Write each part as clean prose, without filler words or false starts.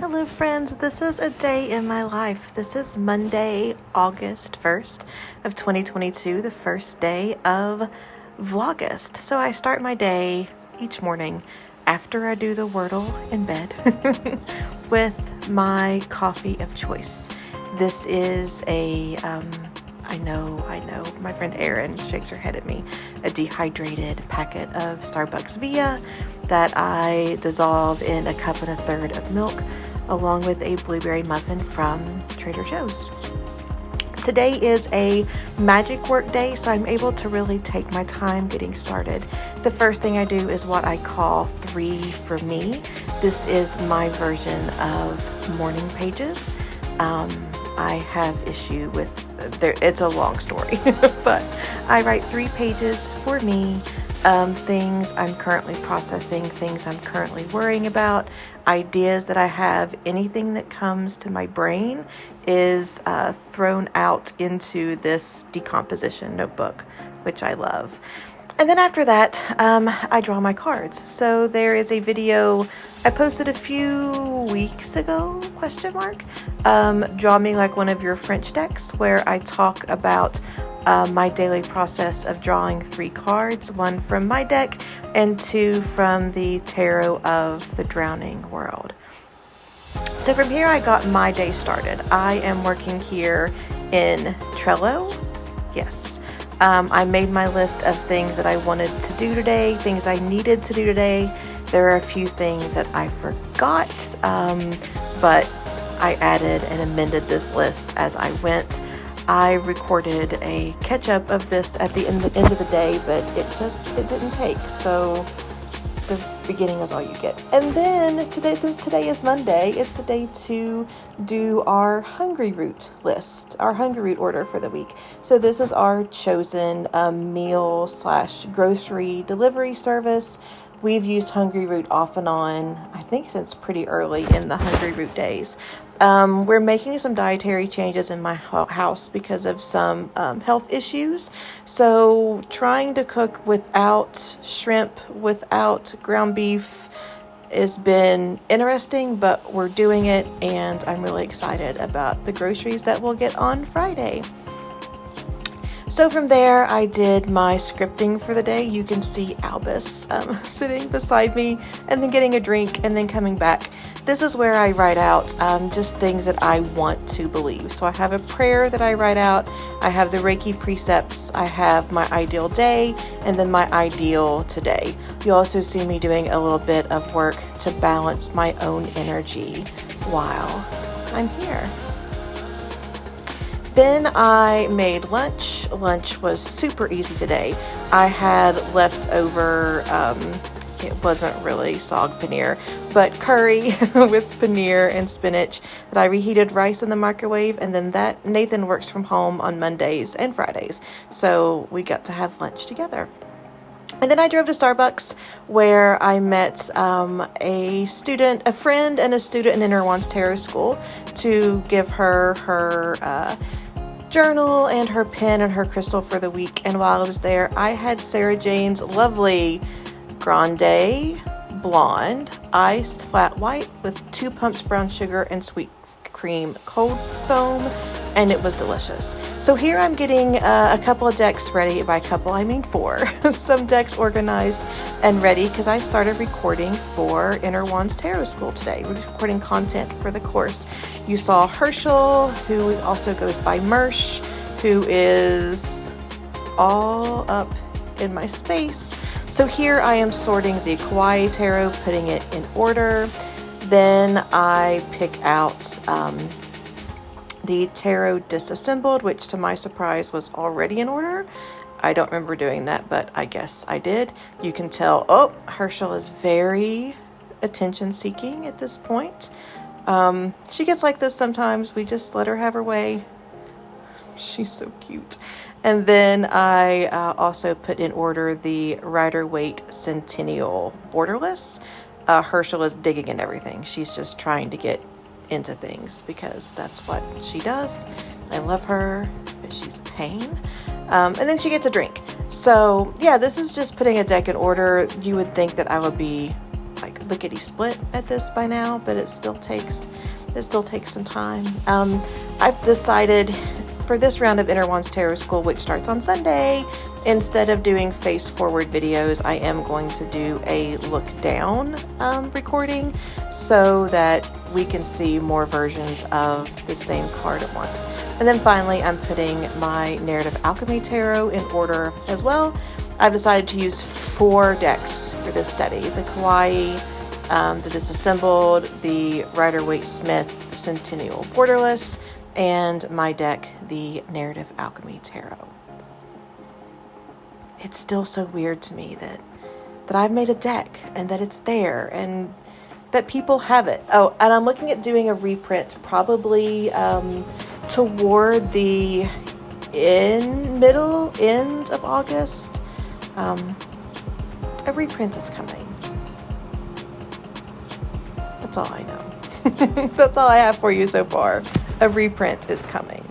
Hello friends, this is a day in my life. This is Monday, August 1st of 2022, the first day of Vlogust. So I start my day each morning after I do the Wordle in bed with my coffee of choice. This is I know, my friend Erin shakes her head at me, a dehydrated packet of Starbucks Via that I dissolve in a cup and a third of milk, along with a blueberry muffin from Trader Joe's. Today is a magic work day, so I'm able to really take my time getting started. The first thing I do is what I call 3 for me. This is my version of morning pages. I have issue with, it's a long story, but I write 3 pages for me. Things I'm currently processing, things I'm currently worrying about, ideas that I have, anything that comes to my brain is thrown out into this decomposition notebook, which I love. And then after that, I draw my cards. So there is a video I posted a few weeks ago, draw me like one of your French decks, where I talk about my daily process of drawing 3 cards, 1 from my deck and 2 from the Tarot of the Drowning World. So from here I got my day started. I am working here in Trello. Yes. I made my list of things that I wanted to do today, things I needed to do today. There are a few things that I forgot, but I added and amended this list as I went. I recorded a catch-up of this at the end of the day, but it didn't take, so the beginning is all you get. And then today, since today is Monday, it's the day to do our Hungry Root list, our Hungry Root order for the week. So this is our chosen meal/grocery delivery service. We've used Hungry Root off and on, I think since pretty early in the Hungry Root days. We're making some dietary changes in my house because of some health issues. So trying to cook without shrimp, without ground beef has been interesting, but we're doing it, and I'm really excited about the groceries that we'll get on Friday. So from there, I did my scripting for the day. You can see Albus sitting beside me and then getting a drink and then coming back. This is where I write out just things that I want to believe. So I have a prayer that I write out. I have the Reiki precepts. I have my ideal day and then my ideal today. You also see me doing a little bit of work to balance my own energy while I'm here. Then I made lunch. Lunch was super easy today. I had leftover, it wasn't really sag paneer, but curry with paneer and spinach that I reheated rice in the microwave, and then that Nathan works from home on Mondays and Fridays, so we got to have lunch together. And then I drove to Starbucks, where I met a friend and a student in Inner Tarot School to give her journal and her pen and her crystal for the week. And while I was there, I had Sarah Jane's lovely Grande Blonde iced flat white with 2 pumps brown sugar and sweet cream cold foam, and it was delicious. So here I'm getting a couple of decks ready. By couple, I mean 4. Some decks organized and ready because I started recording for Inner Tarot School today. We're recording content for the course. You saw Herschel, who also goes by Mersh, who is all up in my space. So here I am sorting the Kawaii Tarot, putting it in order. Then I pick out the Tarot Disassembled, which to my surprise was already in order. I don't remember doing that, but I guess I did. You can tell, Herschel is very attention-seeking at this point. She gets like this sometimes. We just let her have her way. She's so cute. And then I also put in order the Rider-Waite Centennial Borderless. Herschel is digging in everything. She's just trying to get into things because that's what she does. I love her, but she's a pain. And then she gets a drink. So yeah, this is just putting a deck in order. You would think that I would be like lickety split at this by now, but it still takes some time. I've decided for this round of Inner Wands Tarot School, which starts on Sunday, instead of doing face forward videos, I am going to do a look down recording so that we can see more versions of the same card at once. And then finally, I'm putting my Narrative Alchemy Tarot in order as well. I've decided to use 4 decks for this study: the Kawaii, the Disassembled, the Rider-Waite-Smith Centennial Borderless, and my deck, the Narrative Alchemy Tarot. It's still so weird to me that I've made a deck and that it's there and that people have it. Oh, and I'm looking at doing a reprint probably toward the middle end of August. A reprint is coming. That's all I know. That's all I have for you so far. A reprint is coming.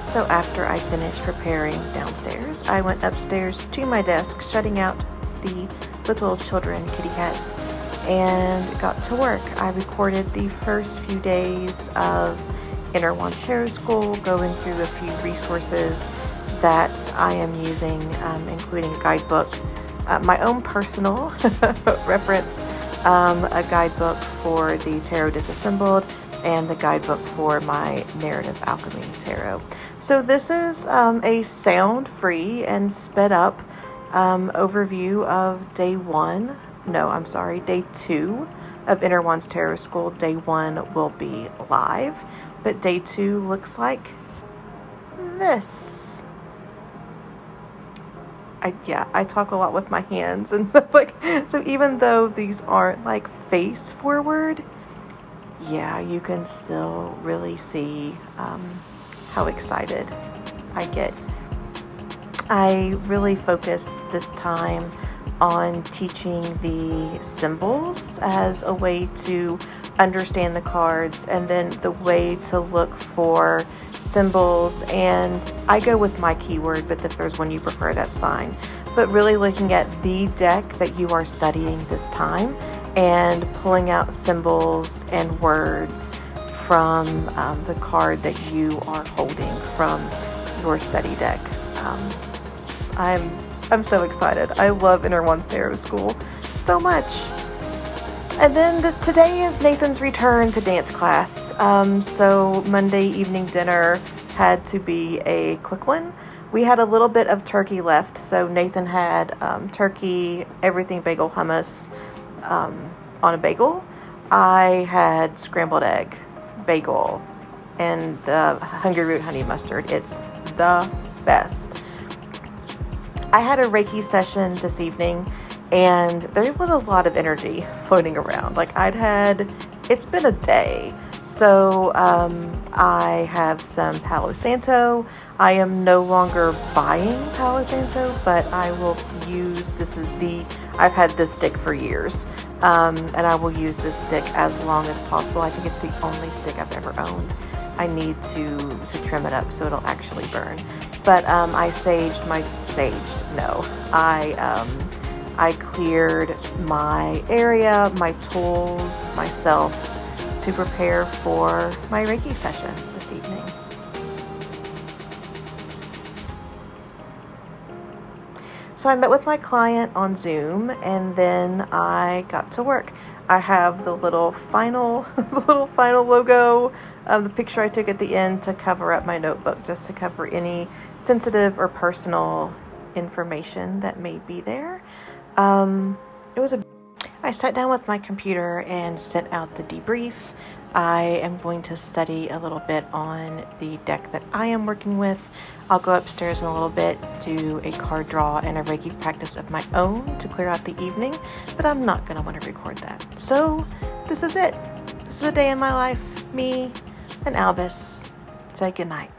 So after I finished preparing downstairs, I went upstairs to my desk, shutting out the little children, kitty cats, and got to work. I recorded the first few days of Inner Wands Tarot School, going through a few resources that I am using, including a guidebook, my own personal reference, a guidebook for the Tarot Disassembled, and the guidebook for my Narrative Alchemy Tarot. So this is a sound-free and sped up overview of day 2 of Inner Wands Tarot School. Day 1 will be live, but day 2 looks like this. I talk a lot with my hands and stuff so even though these aren't like face forward, you can still really see how excited I get. I really focus this time on teaching the symbols as a way to understand the cards, and then the way to look for symbols, and I go with my keyword, but if there's one you prefer, that's fine. But really looking at the deck that you are studying this time and pulling out symbols and words from the card that you are holding from your study deck. I'm so excited. I love Inner Wands Tarot School so much. And then today is Nathan's return to dance class. So Monday evening dinner had to be a quick one. We had a little bit of turkey left, so Nathan had turkey, everything bagel hummus on a bagel. I had scrambled egg, bagel, and the Hungry Root honey mustard. It's the best. I had a Reiki session this evening, and there was a lot of energy floating around. It's been a day. So I have some Palo Santo. I am no longer buying Palo Santo, but I will use, I've had this stick for years, and I will use this stick as long as possible. I think it's the only stick I've ever owned. I need to trim it up so it'll actually burn. But I cleared my area, my tools, myself, to prepare for my Reiki session this evening. So I met with my client on Zoom, and then I got to work. I have the little final logo of the picture I took at the end to cover up my notebook, just to cover any sensitive or personal information that may be there. I sat down with my computer and sent out the debrief. I am going to study a little bit on the deck that I am working with. I'll go upstairs in a little bit, do a card draw and a Reiki practice of my own to clear out the evening, but I'm not going to want to record that. So this is it. This is a day in my life. Me and Albus say goodnight.